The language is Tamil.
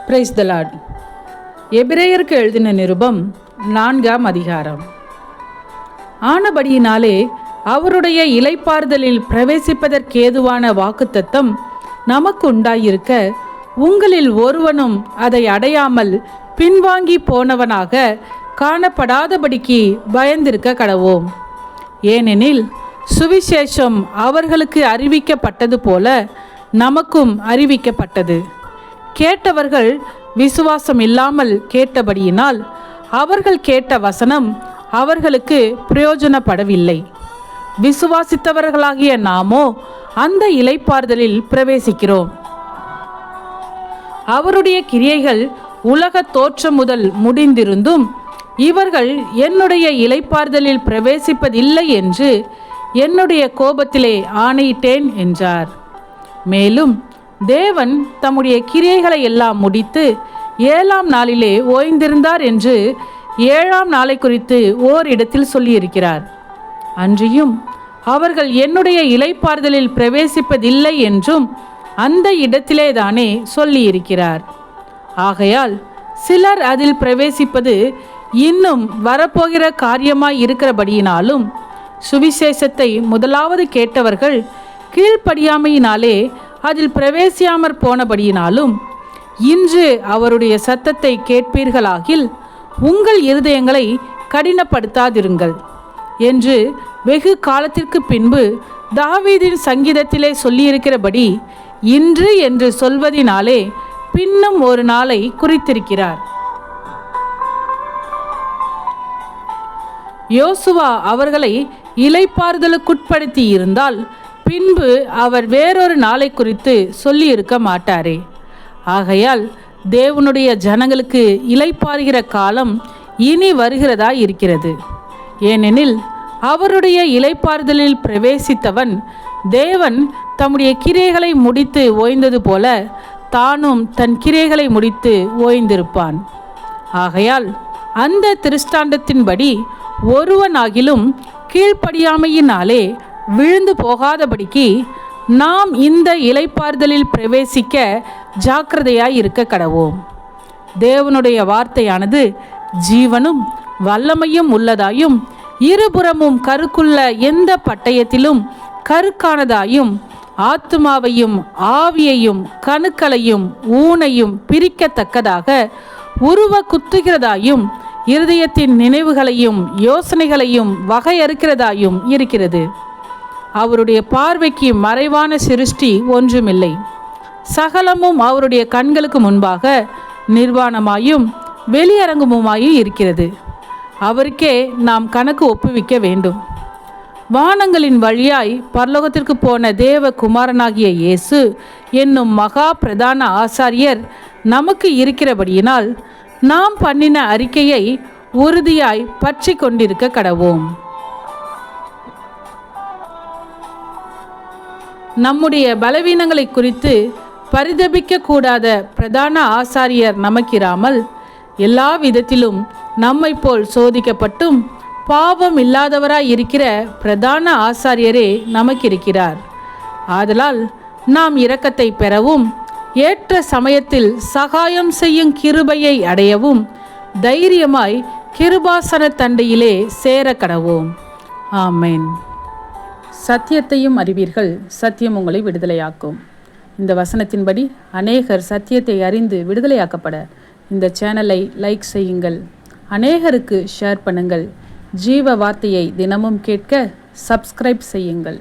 Praise the Lord. எபிரேயருக்கு எழுதின நிருபம் 4ஆம் அதிகாரம். ஆனபடியினாலே அவருடைய இளைப்பாறுதலில் பிரவேசிப்பதற்கேதுவான வாக்குத்தத்தம் நமக்கு உண்டாயிருக்க, உங்களில் ஒருவனும் அதை அடையாமல் பின்வாங்கி போனவனாக காணப்படாதபடிக்கு பயந்திருக்க கடவோம். ஏனெனில் சுவிசேஷம் அவர்களுக்கு அறிவிக்கப்பட்டது போல நமக்கும் அறிவிக்கப்பட்டது. கேட்டவர்கள் விசுவாசம் இல்லாமல் கேட்டபடியினால் அவர்கள் கேட்ட வசனம் அவர்களுக்கு பிரயோஜனப்படவில்லை. விசுவாசித்தவர்களாகிய நாமோ அந்த இளைப்பாறுதலில் பிரவேசிக்கிறோம். அவருடைய கிரியைகள் உலக தோற்றம் முதல் முடிந்திருந்தும் இவர்கள் என்னுடைய இளைப்பாறுதலில் பிரவேசிப்பதில்லை என்று என்னுடைய கோபத்திலே ஆணையிட்டேன் என்றார். மேலும் தேவன் தம்முடைய கிரியைகளை எல்லாம் முடித்து 7ஆம் நாளிலே ஓய்ந்திருந்தார் என்று 7ஆம் நாளை குறித்து ஓரிடத்தில் சொல்லியிருக்கிறார். அன்றியும் அவர்கள் என்னுடைய இளைப்பாறுதலில் பிரவேசிப்பதில்லை என்றும் அந்த இடத்திலே தானே சொல்லியிருக்கிறார். ஆகையால் சிலர் அதில் பிரவேசிப்பது இன்னும் வரப்போகிற காரியமாய் இருக்கிறபடியினாலும், சுவிசேஷத்தை முதலாவது கேட்டவர்கள் கீழ்ப்படியாமையினாலே அதில் பிரவேசியாமற் போனபடியினாலும், இன்று அவருடைய சத்தத்தை கேட்பீர்களாகில் உங்கள் இருதயங்களை கடினப்படுத்தாதிருங்கள் என்று வெகு காலத்திற்கு பின்பு தாவீதின் சங்கீதத்திலே சொல்லியிருக்கிறபடி இன்று என்று சொல்வதினாலே பின்னும் ஒரு நாளை குறித்திருக்கிறார். யோசுவா அவர்களை இளைப்பாறுதலுக்குட்படுத்தி இருந்தால் பின்பு அவர் வேறொரு நாளை குறித்து சொல்லியிருக்க மாட்டாரே. ஆகையால் தேவனுடைய ஜனங்களுக்கு இளைப்பாறுகிற காலம் இனி வருகிறதா இருக்கிறது. ஏனெனில் அவருடைய இளைப்பாறுதலில் பிரவேசித்தவன் தேவன் தம்முடைய கிரியைகளை முடித்து ஓய்ந்தது போல தானும் தன் கிரியைகளை முடித்து ஓய்ந்திருப்பான். ஆகையால் அந்த திருஷ்டாண்டத்தின்படி ஒருவனாகிலும் கீழ்ப்படியாமையினாலே விழுந்து போகாதபடிக்கு நாம் இந்த இளைப்பாறுதலில் பிரவேசிக்க ஜாக்கிரதையாய் இருக்க கடவோம். தேவனுடைய வார்த்தையானது ஜீவனும் வல்லமையும் உள்ளதாயும் இருபுறமும் கருக்குள்ள எந்த பட்டயத்திலும் கருக்கானதாயும் ஆத்துமாவையும் ஆவியையும் கணுக்களையும் ஊனையும் பிரிக்கத்தக்கதாக உருவ குத்துகிறதாயும் இருதயத்தின் நினைவுகளையும் யோசனைகளையும் வகையறுக்கிறதாயும் இருக்கிறது. அவருடைய பார்வைக்கு மறைவான சிருஷ்டி ஒன்றுமில்லை. சகலமும் அவருடைய கண்களுக்கு முன்பாக நிர்வாணமாயும் வெளியரங்கமுமாயும் இருக்கிறது. அவருக்கே நாம் கணக்கு ஒப்புவிக்க வேண்டும். வானங்களின் வழியாய் பரலோகத்திற்கு போன தேவ குமாரனாகிய இயேசு என்னும் மகா பிரதான ஆசாரியர் நமக்கு இருக்கிறபடியினால் நாம் பண்ணின அறிக்கையை உறுதியாய் பற்றி கொண்டிருக்க கடவோம். நம்முடைய பலவீனங்களை குறித்து பரிதபிக்க கூடாத பிரதான ஆசாரியர் நமக்கிராமல் எல்லா விதத்திலும் நம்மை போல் சோதிக்கப்பட்டும் பாவம் இல்லாதவராய் இருக்கிற பிரதான ஆசாரியரே நமக்கிருக்கிறார். ஆதலால் நாம் இரக்கத்தை பெறவும் ஏற்ற சமயத்தில் சகாயம் செய்யும் கிருபையை அடையவும் தைரியமாய் கிருபாசன தண்டையிலே சேர கடவோம். ஆமென். சத்தியத்தையும் அறிவீர்கள், சத்தியம் உங்களை விடுதலையாக்கும். இந்த வசனத்தின்படி அநேகர் சத்தியத்தை அறிந்து விடுதலையாக்கப்பட இந்த சேனலை லைக் செய்யுங்கள், அநேகருக்கு ஷேர் பண்ணுங்கள். ஜீவ வார்த்தையை தினமும் கேட்க சப்ஸ்கிரைப் செய்யுங்கள்.